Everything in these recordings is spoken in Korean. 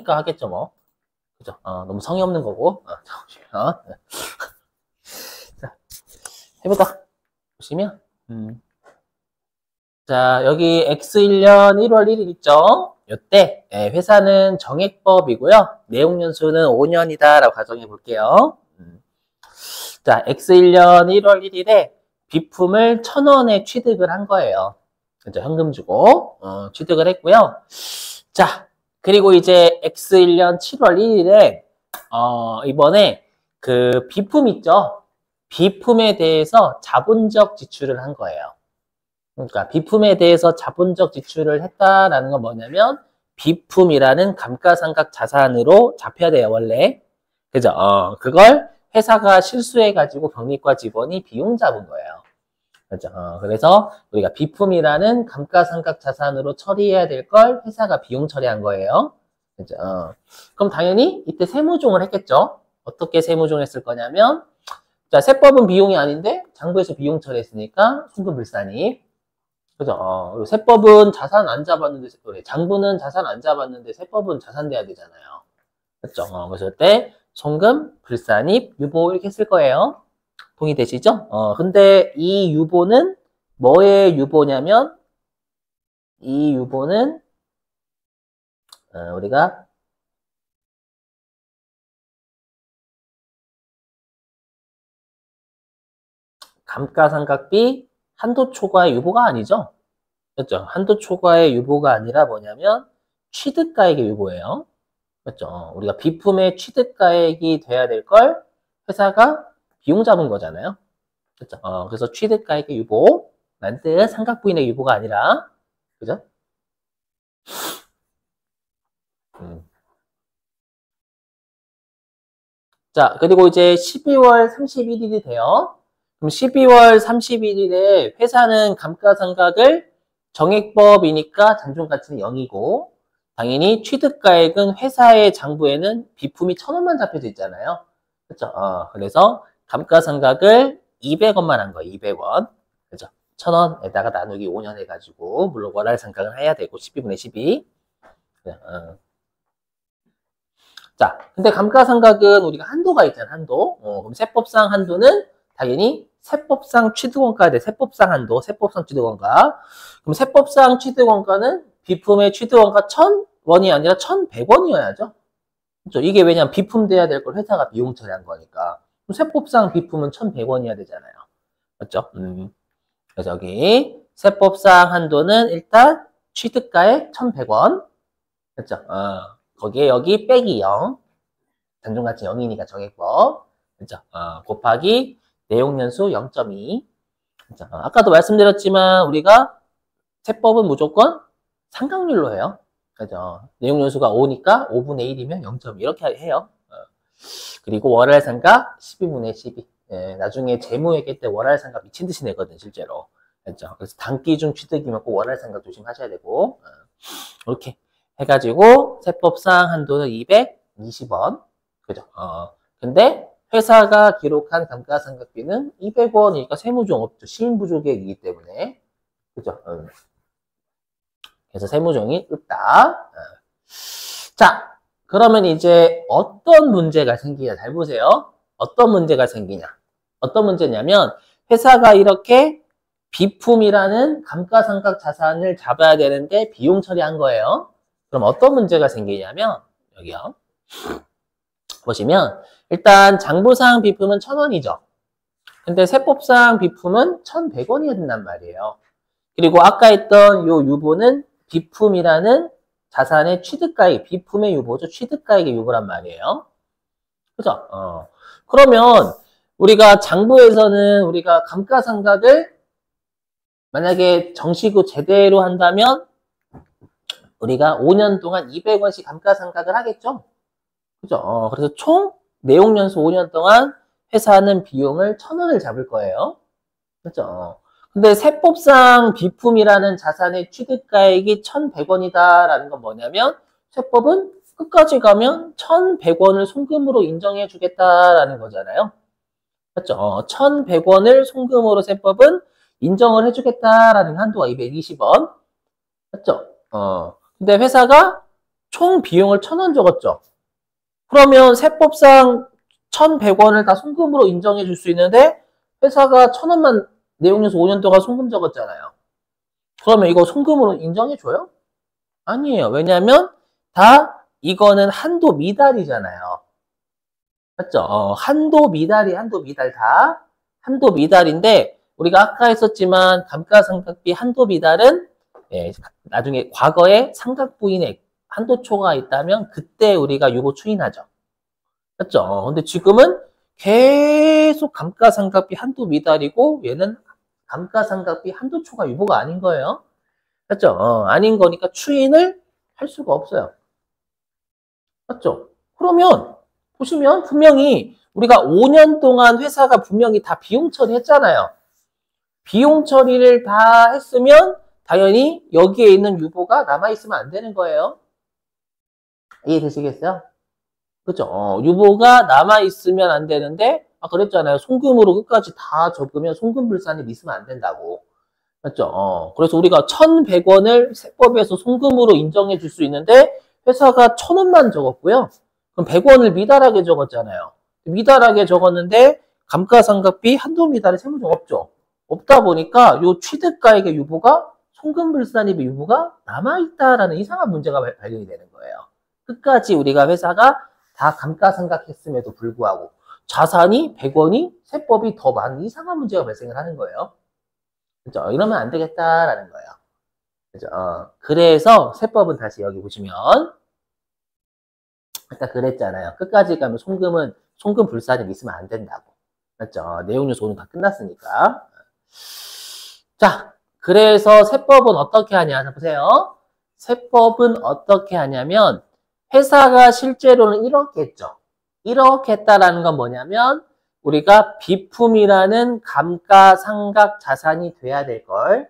하니까 하겠죠, 뭐. 그죠? 너무 성의 없는 거고. 자, 해볼까? 보시면. 자, 여기 X1년 1월 1일 있죠? 요때 회사는 정액법이고요. 내용연수는 5년이다라고 가정해 볼게요. 자, X1년 1월 1일에 비품을 1,000원에 취득을 한 거예요. 그죠? 현금 주고 취득을 했고요. 자, 그리고 이제 X1년 7월 1일에 이번에 그 비품 있죠? 비품에 대해서 자본적 지출을 한 거예요. 그러니까 비품에 대해서 자본적 지출을 했다라는 건 뭐냐면 비품이라는 감가상각 자산으로 잡혀야 돼요, 원래. 그죠? 그걸 회사가 실수해가지고 경리과 직원이 비용 잡은 거예요. 그죠? 그래서 우리가 비품이라는 감가상각 자산으로 처리해야 될 걸 회사가 비용 처리한 거예요. 그죠? 그럼 당연히 이때 세무종을 했겠죠? 어떻게 세무종했을 거냐면, 자, 세법은 비용이 아닌데 장부에서 비용 처리했으니까 송금불산입. 그죠? 세법은 자산 안 잡았는데, 장부는 자산 안 잡았는데 세법은 자산돼야 되잖아요. 그죠? 그래서 그때 송금, 불산입, 유보 이렇게 쓸 거예요. 동의되시죠? 근데 이 유보는 뭐의 유보냐면, 이 유보는 우리가 감가상각비 한도 초과의 유보가 아니죠. 그렇죠? 한도 초과의 유보가 아니라 뭐냐면 취득가액의 유보예요. 그렇죠? 우리가 비품의 취득가액이 돼야 될 걸 회사가 비용 잡은 거잖아요. 그렇죠? 그래서 취득가액의 유보라는 뜻, 상각부인의 유보가 아니라, 그죠? 자, 그리고 이제 12월 31일이 돼요. 그럼 12월 31일에 회사는 감가상각을 정액법이니까 잔존가치는 0이고 당연히 취득가액은 회사의 장부에는 비품이 1,000원만 잡혀져 있잖아요. 그렇죠? 그래서 감가상각을 200원만 한 거예요. 200원. 그죠? 1,000원에다가 나누기 5년 해가지고 물론 월할상각을 해야 되고 12분의 12. 자, 근데 감가상각은 우리가 한도가 있잖아, 한도. 그럼 세법상 한도는 당연히 세법상 취득원가에 대해 세법상 한도, 세법상 취득원가. 그럼 세법상 취득원가는 비품의 취득원가 1,000원이 아니라 1,100원이어야죠. 그렇죠? 이게 왜냐면 비품 돼야 될 걸 회사가 비용 처리한 거니까. 그럼 세법상 비품은 1,100원이어야 되잖아요. 맞죠? 그래서 여기 세법상 한도는 일단 취득가액 1,100원. 그렇죠? 거기에 여기 빼기 0. 잔존가치 0이니까 정액법. 그렇죠? 곱하기 내용연수 0.2. 그렇죠? 아까도 말씀드렸지만 우리가 세법은 무조건 상각률로 해요. 그죠? 내용연수가 5니까 5분의 1이면 0.2 이렇게 해요. 그리고 월할상각 12분의 12. 예, 나중에 재무회계 때 월할상각 미친 듯이 내거든 실제로. 그렇죠? 그래서 단기중 취득이면 꼭 월할상각 조심하셔야 되고 이렇게 해가지고 세법상 한도는 220원. 그죠? 근데 회사가 기록한 감가상각비는 200원이니까 세무종 없죠. 시인부조계이기 때문에. 그죠? 그래서 세무종이 없다. 자, 그러면 이제 어떤 문제가 생기냐. 잘 보세요. 어떤 문제가 생기냐. 어떤 문제냐면 회사가 이렇게 비품이라는 감가상각 자산을 잡아야 되는데 비용 처리한 거예요. 그럼 어떤 문제가 생기냐면 여기요. 보시면 일단 장부상 비품은 1,000원이죠. 근데 세법상 비품은 1,100원이어야 된단 말이에요. 그리고 아까 했던 요 유보는 비품이라는 자산의 취득가액, 비품의 유보죠. 취득가액의 유보란 말이에요. 그죠? 그러면 우리가 장부에서는 우리가 감가상각을 만약에 정식으로 제대로 한다면 우리가 5년 동안 200원씩 감가상각을 하겠죠? 그죠? 그래서 총 내용연수 5년 동안 회사는 비용을 1,000원을 잡을 거예요. 그죠? 근데 세법상 비품이라는 자산의 취득가액이 1,100원이다라는 건 뭐냐면 세법은 끝까지 가면 1,100원을 송금으로 인정해 주겠다라는 거잖아요. 그렇죠? 1,100원을 송금으로 세법은 인정을 해주겠다라는 한도가 220원. 맞죠? 근데 회사가 총 비용을 1,000원 적었죠. 그러면 세법상 1,100원을 다 송금으로 인정해 줄 수 있는데 회사가 1,000원만 내용연수 5년 동안 송금 적었잖아요. 그러면 이거 송금으로 인정해 줘요? 아니에요. 왜냐하면 다 이거는 한도 미달이잖아요. 맞죠? 한도 미달이 한도 미달 다 한도 미달인데 우리가 아까 했었지만 감가상각비 한도 미달은 예, 나중에 과거에 상각부인액 한도초가 있다면 그때 우리가 유보 추인하죠. 맞죠? 근데 지금은 계속 감가상각비 한도 미달이고 얘는 감가상각비 한도초가 유보가 아닌 거예요. 맞죠? 아닌 거니까 추인을 할 수가 없어요. 맞죠? 그러면 보시면 분명히 우리가 5년 동안 회사가 분명히 다 비용 처리했잖아요. 비용 처리를 다 했으면 당연히 여기에 있는 유보가 남아있으면 안 되는 거예요. 이해되시겠어요? 그죠? 유보가 남아있으면 안 되는데, 그랬잖아요. 송금으로 끝까지 다 적으면 송금불산이 있으면 안 된다고. 맞죠? 그래서 우리가 1,100원을 세법에서 송금으로 인정해 줄 수 있는데, 회사가 1,000원만 적었고요. 그럼 100원을 미달하게 적었잖아요. 미달하게 적었는데, 감가상각비 한도 미달의 세무적 없죠. 없다 보니까 요 취득가액의 유보가 송금불산입의 유보가 남아있다라는 이상한 문제가 발견이 되는 거예요. 끝까지 우리가 회사가 다 감가상각했음에도 불구하고 자산이 100원이 세법이 더 많은 이상한 문제가 발생을 하는 거예요. 그죠? 이러면 안 되겠다라는 거예요. 그죠? 그래서 세법은 다시 여기 보시면 아까 그랬잖아요. 끝까지 가면 송금 불사님 있으면 안 된다고. 맞죠? 내용요소 오늘 다 끝났으니까. 자, 그래서 세법은 어떻게 하냐? 보세요. 세법은 어떻게 하냐면 회사가 실제로는 이렇게 했죠. 이렇게 했다라는 건 뭐냐면 우리가 비품이라는 감가상각 자산이 돼야 될 걸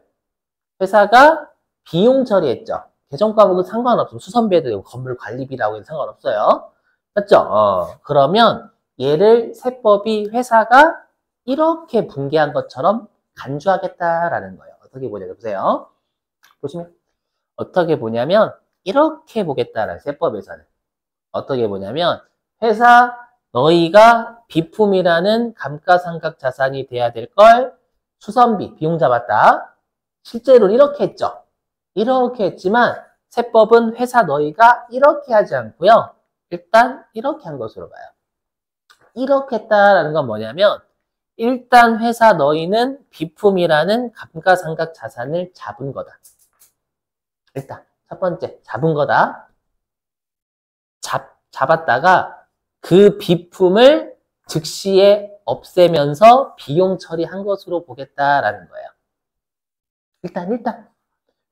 회사가 비용 처리했죠. 계정 과목은 상관없어요. 수선비에도 되고 건물 관리비라고 해도 상관없어요. 맞죠? 그러면 얘를 세법이 회사가 이렇게 분개한 것처럼 간주하겠다라는 거예요. 어떻게 보냐 보세요. 보시면 어떻게 보냐면 이렇게 보겠다라는 세법에서는 어떻게 보냐면 회사 너희가 비품이라는 감가상각 자산이 돼야 될 걸 수선비 비용 잡았다. 실제로는 이렇게 했죠. 이렇게 했지만 세법은 회사 너희가 이렇게 하지 않고요. 일단 이렇게 한 것으로 봐요. 이렇게 했다라는 건 뭐냐면 일단 회사 너희는 비품이라는 감가상각 자산을 잡은 거다. 일단 첫 번째 잡은 거다. 잡았다가 그 비품을 즉시에 없애면서 비용 처리한 것으로 보겠다라는 거예요. 일단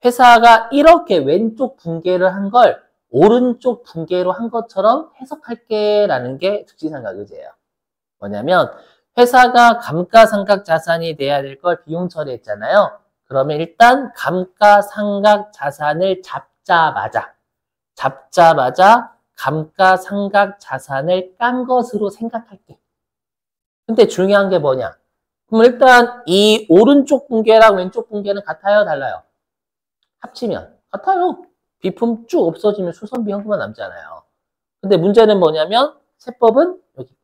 회사가 이렇게 왼쪽 분개를 한 걸 오른쪽 분개로 한 것처럼 해석할게 라는 게 즉시상각 의제예요. 뭐냐면 회사가 감가상각 자산이 돼야 될 걸 비용 처리했잖아요. 그러면 일단 감가상각 자산을 잡자마자 감가상각 자산을 깐 것으로 생각할게. 근데 중요한 게 뭐냐? 그럼 일단 이 오른쪽 분개랑 왼쪽 분개는 같아요? 달라요? 합치면 같아요. 비품 쭉 없어지면 수선비 현금만 남잖아요. 근데 문제는 뭐냐면 세법은 여기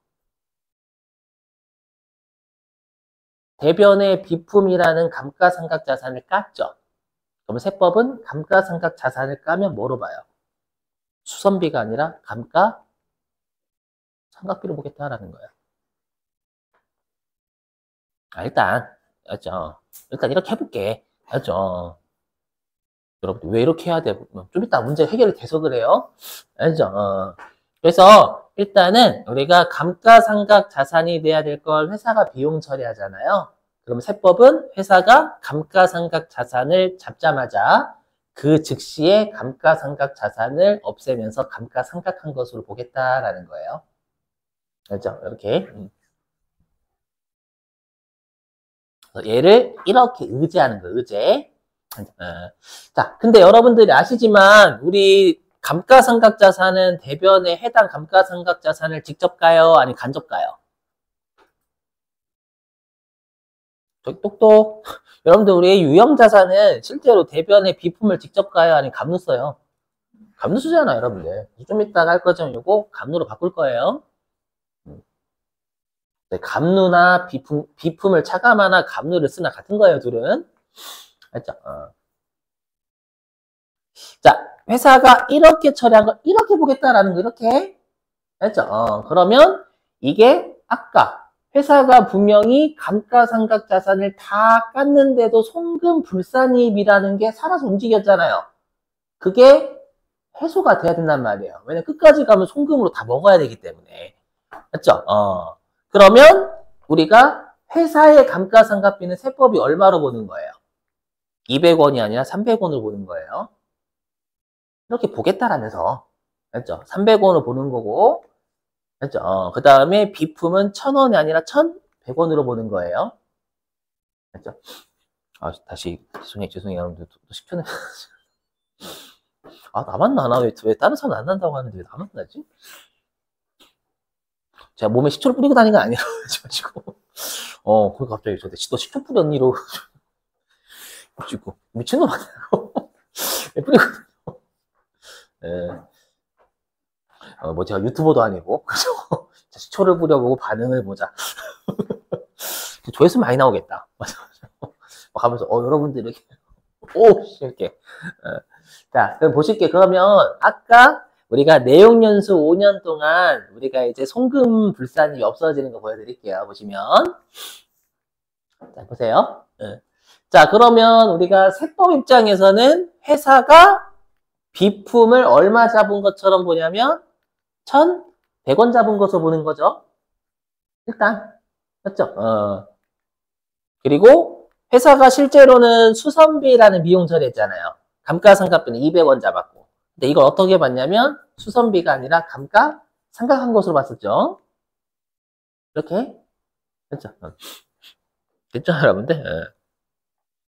대변의 비품이라는 감가상각 자산을 깠죠. 그럼 세법은 감가상각 자산을 까면 뭐로 봐요? 수선비가 아니라 감가상각비로 보겠다라는 거예요. 일단 알죠? 일단 이렇게 해볼게. 알죠? 여러분들 왜 이렇게 해야 돼? 좀 이따 문제 해결이 돼서 그래요. 알죠? 그래서 일단은 우리가 감가상각 자산이 돼야 될 걸 회사가 비용 처리하잖아요. 그럼 세법은 회사가 감가상각 자산을 잡자마자 그 즉시에 감가상각 자산을 없애면서 감가상각한 것으로 보겠다라는 거예요. 알죠? 이렇게. 얘를 이렇게 의제하는 거예요. 의제. 자, 근데 여러분들이 아시지만 우리 감가상각 자산은 대변에 해당 감가상각 자산을 직접 가요? 아니면 간접 가요? 저기 똑똑. 여러분들 우리 유형자산은 실제로 대변에 비품을 직접 가요? 아니면 감로 써요? 감누수잖아, 여러분들. 좀 이따가 할 거죠. 요거 감누로 바꿀 거예요. 네, 감누나 비품을 차감하나 감누를 쓰나 같은 거예요, 둘은. 알죠? 자, 회사가 이렇게 처리한 걸 이렇게 보겠다라는 거, 이렇게. 알죠? 그러면 이게 아까 회사가 분명히 감가상각 자산을 다 깠는데도 송금불산이익이라는 게 살아서 움직였잖아요. 그게 해소가 돼야 된단 말이에요. 왜냐면 끝까지 가면 송금으로 다 먹어야 되기 때문에. 맞죠? 그러면 우리가 회사의 감가상각비는 세법이 얼마로 보는 거예요? 200원이 아니라 300원으로 보는 거예요. 이렇게 보겠다라면서. 맞죠? 300원으로 보는 거고. 맞죠? 그 다음에 비품은 1000원이 아니라 1100원으로 보는 거예요. 맞죠? 다시, 죄송해요. 여러분들. 또 시켜내. 나만 나나? 왜 다른 사람 안 난다고 하는데 왜 나만 나지? 제가 몸에 식초를 뿌리고 다니는 건 아니라, 가지고. 그걸 갑자기 너 식초 뿌렸니로. 가지고. 미친놈 아니라고. 뿌리고 다녀. 예. 제가 유튜버도 아니고, 그죠? 식초를 뿌려보고 반응을 보자. 조회수 많이 나오겠다. 막 하면서, 여러분들 이렇게, 이렇게. 자, 그럼 보실게. 그러면, 아까 우리가 내용연수 5년 동안 우리가 이제 송금불산이 없어지는 거 보여드릴게요. 보시면. 자, 보세요. 자, 그러면 우리가 세법 입장에서는 회사가 비품을 얼마 잡은 것처럼 보냐면, 1,100원 잡은 것으로 보는 거죠. 일단. 맞죠? 그리고 회사가 실제로는 수선비라는 비용 처리했잖아요. 감가상각비는 200원 잡았고. 근데 이걸 어떻게 봤냐면 수선비가 아니라 감가상각한 것으로 봤었죠. 이렇게. 됐죠? 됐죠, 여러분들?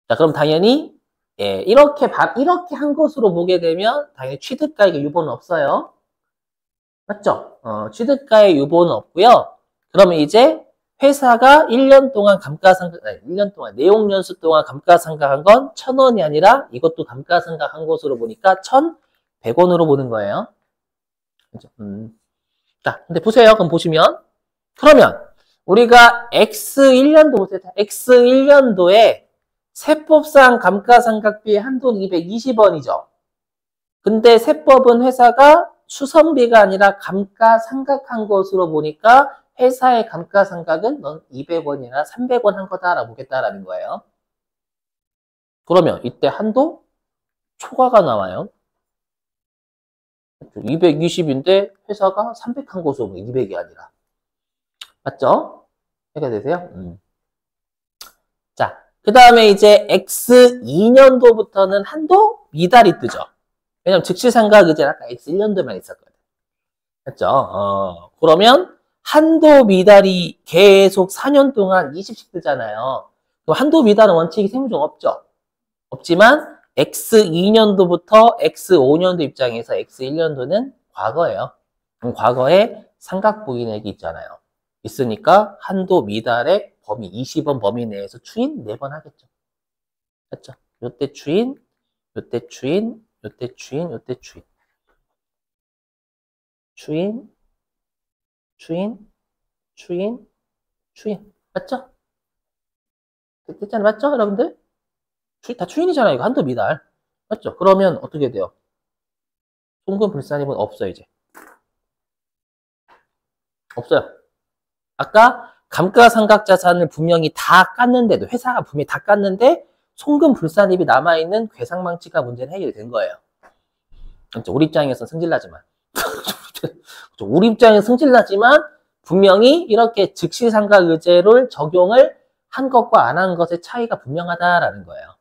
자, 그럼 당연히 이렇게 한 것으로 보게 되면 당연히 취득가액의 유보는 없어요. 맞죠? 취득가액 유보는 없고요. 그러면 이제 회사가 1년 동안 1년 동안, 내용연수 동안 감가상각한 건 1,000원이 아니라 이것도 감가상각한 것으로 보니까 1,100원으로 보는 거예요. 그죠? 자, 근데 보세요. 그럼 보시면. 그러면 우리가 X1년도 보세요. X1년도에 세법상 감가상각비의 한도는 220원이죠. 근데 세법은 회사가 수선비가 아니라 감가상각한 것으로 보니까 회사의 감가상각은 넌 200원이나 300원 한 거다라고 보겠다라는 거예요. 그러면 이때 한도 초과가 나와요. 220인데 회사가 300 한 것으로 200이 아니라. 맞죠? 해가 되세요? 자, 그 다음에 이제 X2년도부터는 한도 미달이 뜨죠. 왜냐면 즉시상각 의제는 아까 X1년도만 있었거든. 맞죠? 그러면 한도 미달이 계속 4년 동안 20씩 뜨잖아요. 그럼 한도 미달은 원칙이 생중 없죠. 없지만 X2년도부터 X5년도 입장에서 X1년도는 과거예요. 그럼 과거에 상각부인액이 있잖아요. 있으니까 한도 미달의 범위 20원 범위 내에서 추인 4번 하겠죠. 맞죠? 요때 추인, 요때 추인, 요때 추인, 요때 추인. 추인, 추인, 추인, 추인. 맞죠? 됐잖아요. 맞죠, 여러분들? 다 추인이잖아요. 이거 한도 미달. 맞죠? 그러면 어떻게 돼요? 송금불산입은 없어요, 이제. 없어요. 아까 감가상각자산을 분명히 다 깠는데도, 회사가 분명히 다 깠는데 송금불산입이 남아있는 괴상망치가 문제는 해결이 된 거예요. 그렇죠? 우리 입장에서는 승질나지만. 우리 입장에서 승질나지만 분명히 이렇게 즉시상각 의제를 적용을 한 것과 안 한 것의 차이가 분명하다라는 거예요.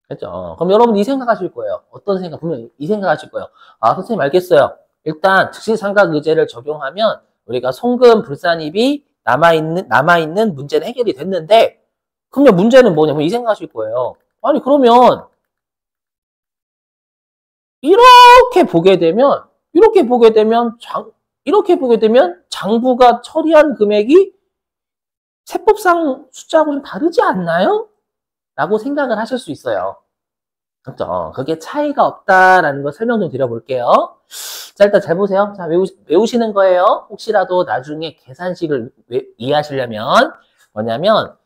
그렇죠? 그럼 여러분 이 생각하실 거예요. 어떤 생각? 분명히 이 생각하실 거예요. 선생님 알겠어요. 일단 즉시상각 의제를 적용하면 우리가 송금불산입이 남아있는 문제는 해결이 됐는데 그러면 문제는 뭐냐면 이 생각하실 거예요. 아니 그러면 이렇게 보게 되면 장부가 처리한 금액이 세법상 숫자하고 좀 다르지 않나요? 라고 생각을 하실 수 있어요. 그렇죠? 그게 차이가 없다라는 걸 설명 좀 드려볼게요. 자, 일단 잘 보세요. 자, 외우시는 거예요. 혹시라도 나중에 계산식을 이해하시려면 뭐냐면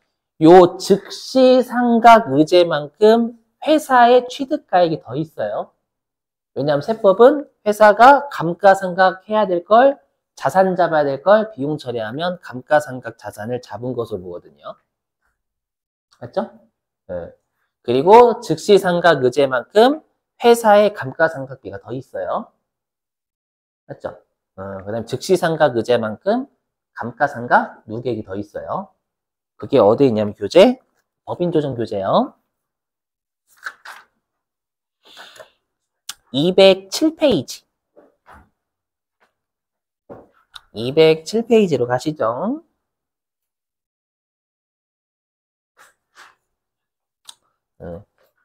요 즉시 상각 의제만큼 회사의 취득가액이 더 있어요. 왜냐하면 세법은 회사가 감가상각 해야 될 걸, 자산 잡아야 될 걸 비용 처리하면 감가상각 자산을 잡은 것으로 보거든요. 맞죠? 네. 그리고 즉시 상각 의제만큼 회사의 감가상각비가 더 있어요. 맞죠? 그 다음에 즉시 상각 의제만큼 감가상각 누계액이 더 있어요. 그게 어디에 있냐면 교재, 법인조정 교재요. 207페이지. 207페이지로 가시죠.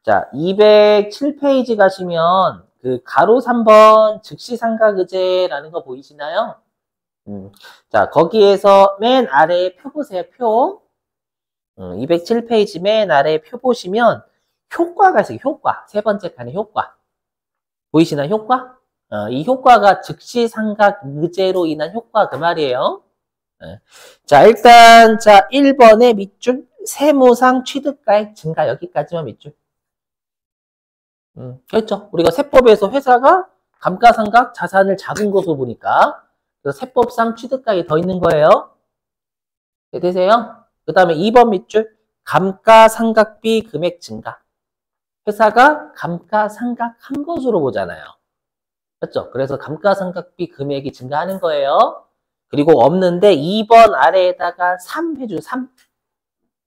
자, 207페이지 가시면 그 가로 3번 즉시 상각 의제라는 거 보이시나요? 자, 거기에서 맨 아래에 표 보세요, 표. 207페이지 맨 아래에 표 보시면 효과가 있어요, 효과. 세 번째 칸에 효과. 보이시나요, 효과? 이 효과가 즉시 상각 의제로 인한 효과 그 말이에요. 자, 일단, 자, 1번의 밑줄, 세무상 취득가액 증가, 여기까지만 밑줄. 그렇죠. 우리가 세법에서 회사가 감가상각 자산을 잡은 것으로 보니까, 세법상 취득가액이 더 있는 거예요. 네, 되세요? 그 다음에 2번 밑줄, 감가상각비 금액 증가. 회사가 감가상각한 것으로 보잖아요. 그렇죠? 그래서 감가상각비 금액이 증가하는 거예요. 그리고 없는데 2번 아래에다가 3 해줘, 3.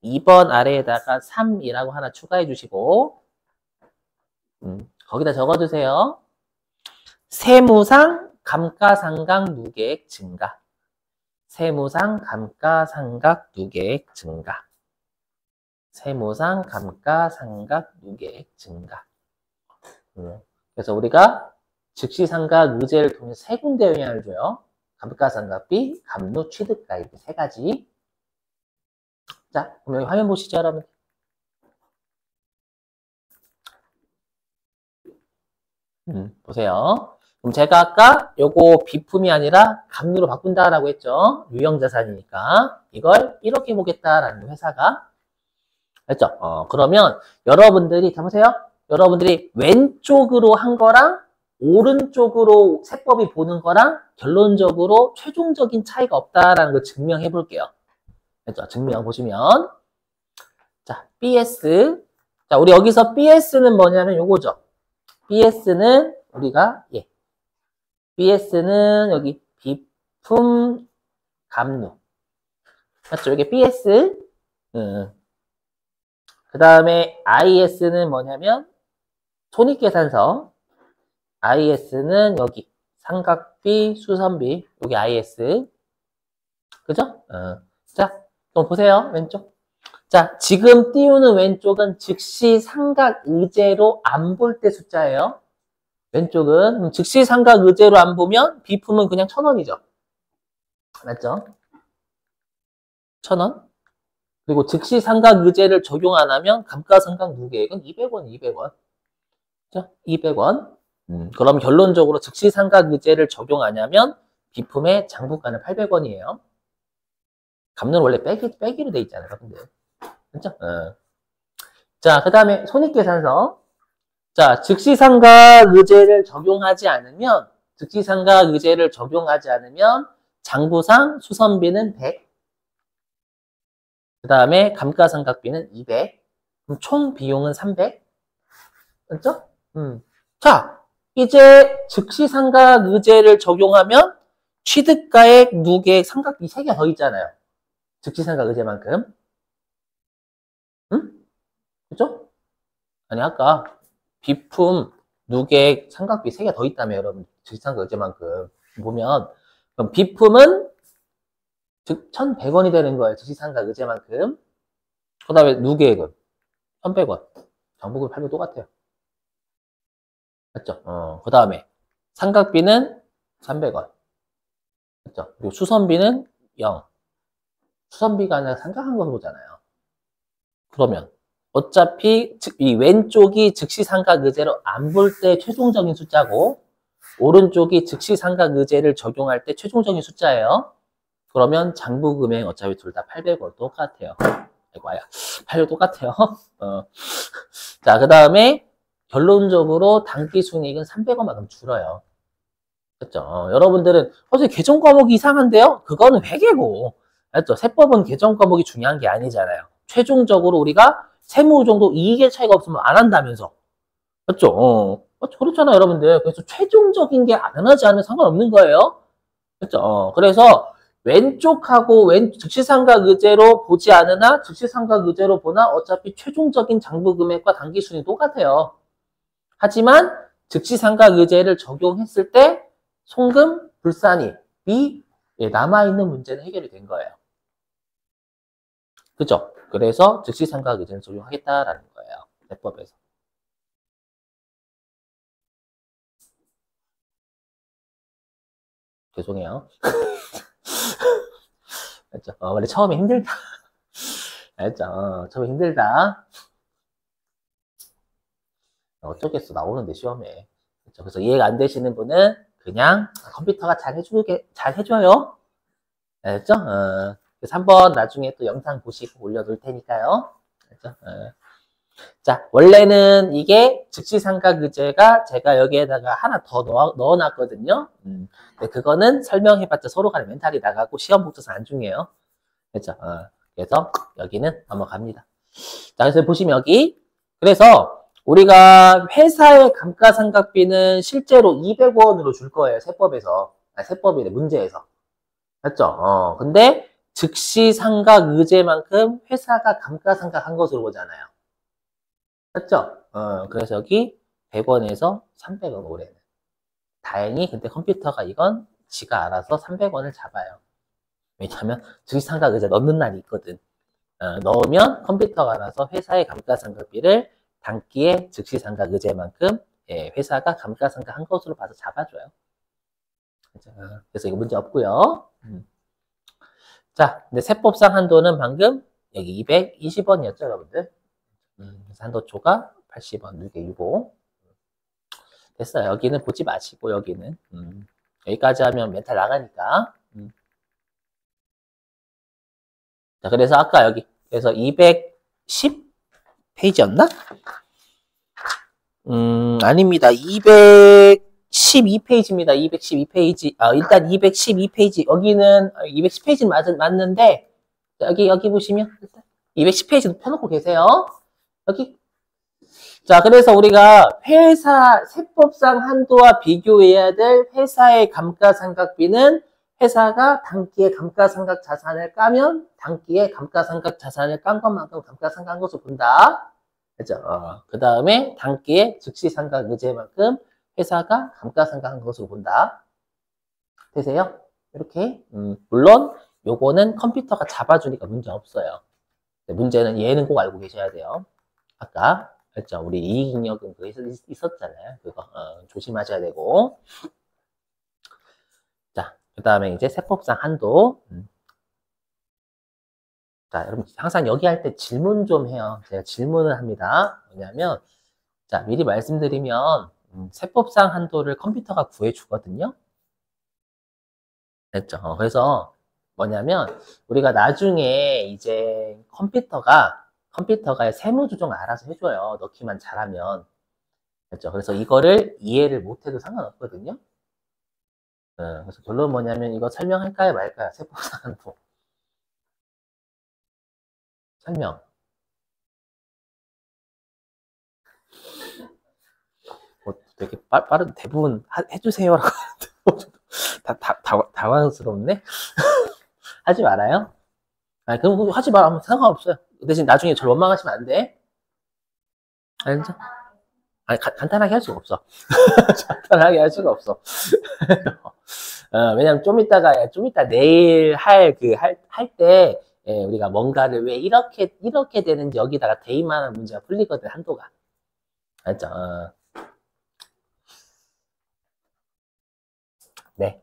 2번 아래에다가 3이라고 하나 추가해 주시고 거기다 적어주세요. 세무상 감가상각 누계액 증가. 세무상 감가상각 누계액 증가. 세무상 감가상각 누계액 증가. 그래서 우리가 즉시상각 의제를 통해 세 군데 영향을 줘요. 감가상각비, 감루, 취득가액 세 가지. 자, 그럼 여기 화면 보시죠, 여러분. 보세요. 그럼 제가 아까 요거 비품이 아니라 감루로 바꾼다라고 했죠. 유형자산이니까. 이걸 이렇게 보겠다라는 회사가. 했죠. 그러면 여러분들이, 자 보세요. 여러분들이 왼쪽으로 한 거랑 오른쪽으로 세법이 보는 거랑 결론적으로 최종적인 차이가 없다라는 걸 증명해 볼게요. 그렇죠? 증명 보시면 자, BS. 자, 우리 여기서 BS는 뭐냐면 요거죠. BS는 우리가 BS는 여기 비품 감루. 맞죠? 이게 BS. 그 다음에 IS는 뭐냐면 손익계산서. IS는 여기 상각비, 수선비. 여기 IS. 그죠? 자, 그럼 보세요. 왼쪽. 자, 지금 띄우는 왼쪽은 즉시 상각 의제로 안 볼 때 숫자예요. 왼쪽은 즉시 상각 의제로 안 보면 비품은 그냥 1,000원이죠. 맞죠? 1,000원. 그리고 즉시 상각 의제를 적용 안 하면 감가상각 누계액은 200원, 200원. 그죠? 200원. 그럼 결론적으로 즉시 상각 의제를 적용 안 하면 비품의 장부가는 800원이에요. 감는 원래 빼기로 돼 있잖아요, 여러분들. 그렇죠? 자, 그 다음에 손익계산서. 자, 즉시상각 의제를 적용하지 않으면, 즉시상각 의제를 적용하지 않으면 장부상 수선비는 100. 그 다음에 감가상각비는 200. 그럼 총 비용은 300. 맞죠? 자, 이제 즉시상각 의제를 적용하면 취득가액, 누계액, 상각비 3개가 더 있잖아요. 즉시상각 의제만큼. 그죠? 아니, 아까 비품, 누계액, 상각비 3개 더 있다며, 여러분. 즉시상각 의제만큼. 보면, 그럼 비품은 즉 1,100원이 되는 거예요. 즉시상각 의제만큼. 그 다음에 누계액은 1,100원. 장부금 팔면 똑같아요. 맞죠? 그 다음에 상각비는 300원. 맞죠? 그리고 수선비는 0. 수선비가 아니라 상각한 걸 보잖아요. 그러면 어차피 이 왼쪽이 즉시삼각의제로 안 볼 때 최종적인 숫자고 오른쪽이 즉시삼각의제를 적용할 때 최종적인 숫자예요. 그러면 장부금액 어차피 둘 다 800원 똑같아요. 아이고, 아야. 800 똑같아요. 자, 그 다음에 결론적으로 단기 순이익은 300원만큼 줄어요. 그렇죠? 여러분들은 선생님 계정 과목이 이상한데요? 그거는 회계고. 알죠? 세법은 계정 과목이 중요한 게 아니잖아요. 최종적으로 우리가 세무 정도 이익의 차이가 없으면 안 한다면서. 맞죠? 그렇잖아요, 여러분들. 그래서 최종적인 게 변하지 않으면 상관없는 거예요. 그렇죠? 그래서 왼쪽하고 즉시삼각의제로 보지 않으나 즉시삼각의제로 보나 어차피 최종적인 장부금액과 단기순이 똑같아요. 하지만 즉시삼각의제를 적용했을 때 송금, 불산이익이 남아있는 문제는 해결이 된 거예요. 그죠? 그래서 즉시삼각의제를 적용하겠다라는 거예요. 대법에서. 죄송해요. 알죠? 원래 처음에 힘들다. 알죠? 처음에 힘들다. 어쩌겠어. 나오는데 시험에. 그렇죠? 그래서 이해가 안 되시는 분은 그냥 컴퓨터가 잘 해줘요. 알죠? 그래서 한번 나중에 또 영상 보시고 올려둘 테니까요. 알죠? 자, 원래는 이게 즉시삼각의제가 제가 여기에다가 하나 더 넣어놨거든요. 근데 그거는 설명해봤자 서로 간에 멘탈이 나가고 시험 복잡해서 안 중요해요. 그렇죠? 그래서 여기는 넘어갑니다. 자, 그래서 보시면 여기 그래서 우리가 회사의 감가상각비는 실제로 200원으로 줄 거예요. 세법에서. 세법이래, 문제에서. 맞죠? 근데 즉시삼각의제만큼 회사가 감가상각한 것으로 보잖아요. 맞죠? 그래서 여기 100원에서 300원 올해는. 다행히 근데 컴퓨터가 이건 지가 알아서 300원을 잡아요. 왜냐하면 즉시삼각의제 넣는 날이 있거든. 넣으면 컴퓨터가 알아서 회사의 감가상각비를 단기에 즉시삼각의제만큼 회사가 감가상각한 것으로 봐서 잡아줘요. 그래서 이거 문제 없고요. 자, 근데 세법상 한도는 방금 여기 220원이었죠, 여러분들? 그래서 한도초가 80원, 6에 65. 됐어요. 여기는 보지 마시고, 여기는. 여기까지 하면 멘탈 나가니까. 자, 그래서 아까 여기, 그래서 210페이지였나? 아닙니다. 212페이지입니다. 212페이지. 일단 212페이지. 여기는 210페이지는 맞는데, 여기 보시면, 210페이지도 펴놓고 계세요. 여기. 자, 그래서 우리가 회사, 세법상 한도와 비교해야 될 회사의 감가상각비는 회사가 단기에 감가상각 자산을 까면 단기에 감가상각 자산을 깐 것만큼 감가상각한 것으로 본다. 그죠? 그 다음에 단기에 즉시삼각의제만큼 회사가 감가상각한 것으로 본다. 되세요? 이렇게. 물론 요거는 컴퓨터가 잡아주니까 문제 없어요. 문제는 얘는 꼭 알고 계셔야 돼요. 아까 그렇죠? 우리 이익잉여금 그거 있었잖아요. 그거 조심하셔야 되고. 자, 그 다음에 이제 세법상 한도. 자, 여러분 항상 여기 할 때 질문 좀 해요. 제가 질문을 합니다. 왜냐하면 자, 미리 말씀드리면 세법상 한도를 컴퓨터가 구해주거든요. 됐죠? 그래서 뭐냐면 우리가 나중에 이제 컴퓨터가 세무 조정을 알아서 해줘요. 넣기만 잘하면. 그렇죠? 그래서 이거를 이해를 못해도 상관없거든요. 그래서 결론 뭐냐면 이거 설명할까요 말까요? 세법상 한도. 설명. 되게 빠른 대부분 해주세요라고 하는데 당황스럽네. 하지 말아요. 그럼 하지 말아면 상관없어요. 대신 나중에 저를 원망하시면 안 돼. 알죠? 간단하게 할 수가 없어. 간단하게 할 수가 없어. 왜냐면 좀 이따 내일 할 때, 우리가 뭔가를 왜 이렇게 되는지 여기다가 대입만한 문제가 풀리거든, 한도가. 알죠? 네.